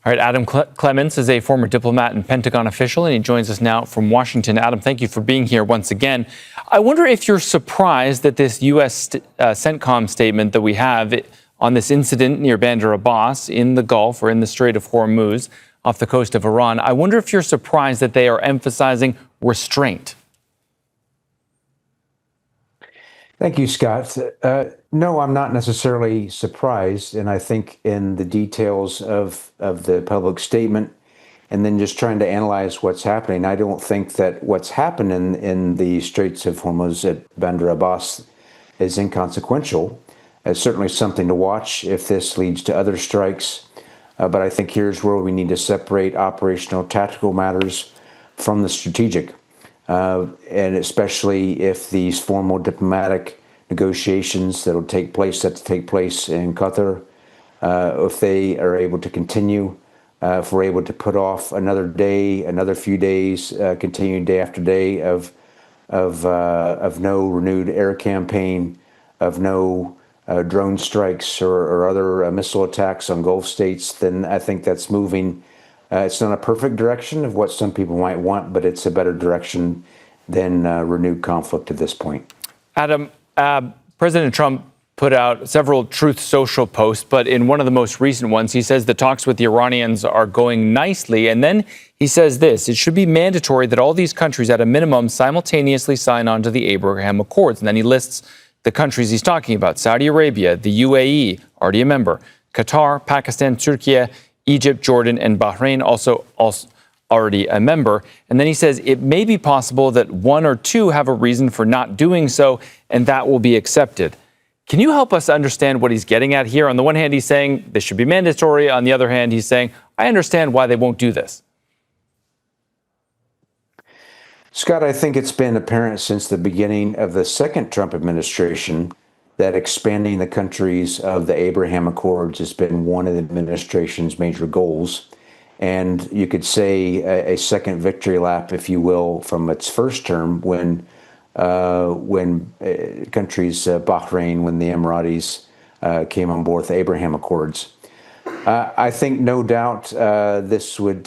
All right, Adam Clements is a former diplomat and Pentagon official, and he joins us now from Washington. Adam, thank you for being here once again. I wonder if you're surprised that this U.S. CENTCOM statement that we have on this incident near Bandar Abbas in the Gulf or in the Strait of Hormuz off the coast of Iran. I wonder if you're surprised that they are emphasizing restraint. Thank you, Scott. No, I'm not necessarily surprised. And I think in the details of the public statement and then just trying to analyze what's happening, I don't think that what's happened in the Straits of Hormuz at Bandar Abbas is inconsequential. It's certainly something to watch if this leads to other strikes. But I think here's where we need to separate operational tactical matters from the strategic. And especially if these formal diplomatic negotiations that have to take place in Qatar, if they are able to continue, if we're able to put off another day, another few days, continuing day after day of no renewed air campaign, of no drone strikes or other missile attacks on Gulf states, then I think that's moving. It's not a perfect direction of what some people might want, but it's a better direction than renewed conflict at this point. Adam, President Trump put out several Truth Social posts, but in one of the most recent ones, he says the talks with the Iranians are going nicely. And then he says this: it should be mandatory that all these countries at a minimum simultaneously sign on to the Abraham Accords. And then he lists the countries he's talking about: Saudi Arabia, the UAE, already a member, Qatar, Pakistan, Turkey, Egypt, Jordan, and Bahrain, also already a member. And then he says it may be possible that one or two have a reason for not doing so, and that will be accepted. Can you help us understand what he's getting at here? On the one hand, he's saying this should be mandatory. On the other hand, he's saying, I understand why they won't do this. Scott, I think it's been apparent since the beginning of the second Trump administration that expanding the countries of the Abraham Accords has been one of the administration's major goals. And you could say a second victory lap, if you will, from its first term when countries, Bahrain, when the Emiratis came on board the Abraham Accords. I think no doubt this would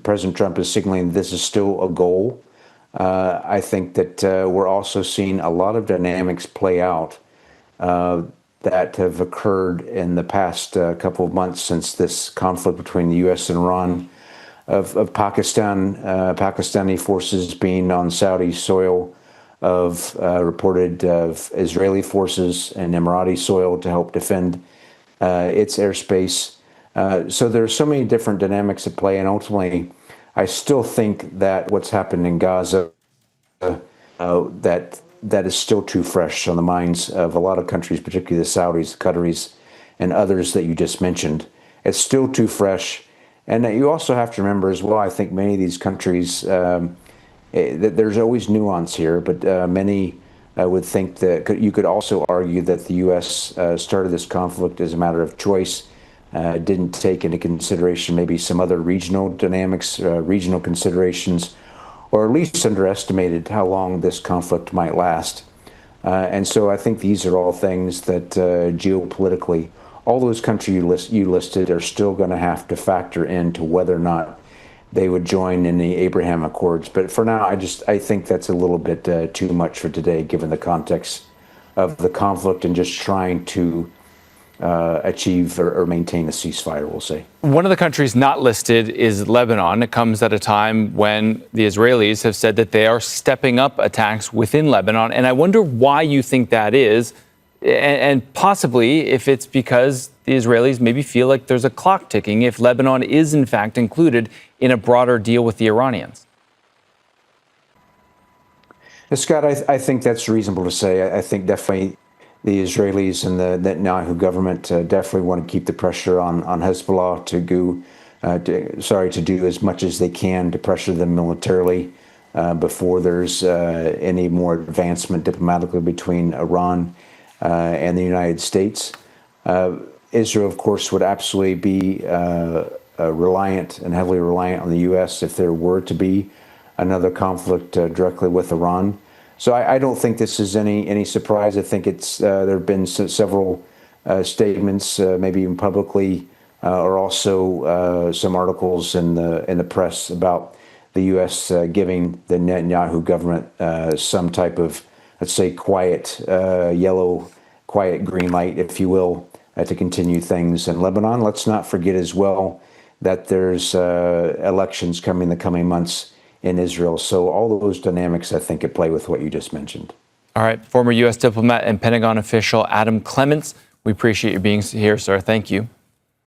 President Trump is signaling this is still a goal. I think that we're also seeing a lot of dynamics play out that have occurred in the past couple of months since this conflict between the U.S. and Iran, of Pakistani forces being on Saudi soil, of reported of Israeli forces and Emirati soil to help defend its airspace. So there are so many different dynamics at play, and ultimately, I still think that what's happened in Gaza, that is still too fresh on the minds of a lot of countries, particularly the Saudis, the Qataris, and others that you just mentioned. It's still too fresh. And you also have to remember as well, I think many of these countries, there's always nuance here, but many would think that you could also argue that the U.S. Started this conflict as a matter of choice, didn't take into consideration maybe some other regional dynamics, regional considerations, or at least underestimated how long this conflict might last. And so I think these are all things that geopolitically, all those countries you listed are still going to have to factor into whether or not they would join in the Abraham Accords. But for now, I think that's a little bit too much for today, given the context of the conflict and just trying to achieve or maintain a ceasefire, we'll say. One of the countries not listed is Lebanon. It comes at a time when the Israelis have said that they are stepping up attacks within Lebanon. And I wonder why you think that is, and possibly if it's because the Israelis maybe feel like there's a clock ticking if Lebanon is in fact included in a broader deal with the Iranians. Scott, I think that's reasonable to say. I think definitely the Israelis and the Netanyahu government definitely want to keep the pressure on Hezbollah to do as much as they can to pressure them militarily before there's any more advancement diplomatically between Iran and the United States. Israel, of course, would absolutely be reliant and heavily reliant on the U.S. if there were to be another conflict directly with Iran. So I don't think this is any surprise. I think it's there have been several statements, maybe even publicly, are also some articles in the press about the U.S. Giving the Netanyahu government some type of, let's say, quiet yellow, quiet green light, if you will, to continue things in Lebanon. Let's not forget as well that there's elections coming in the coming months in Israel. So all those dynamics, I think, at play with what you just mentioned. All right. Former U.S. diplomat and Pentagon official Adam Clements, we appreciate you being here, sir. Thank you.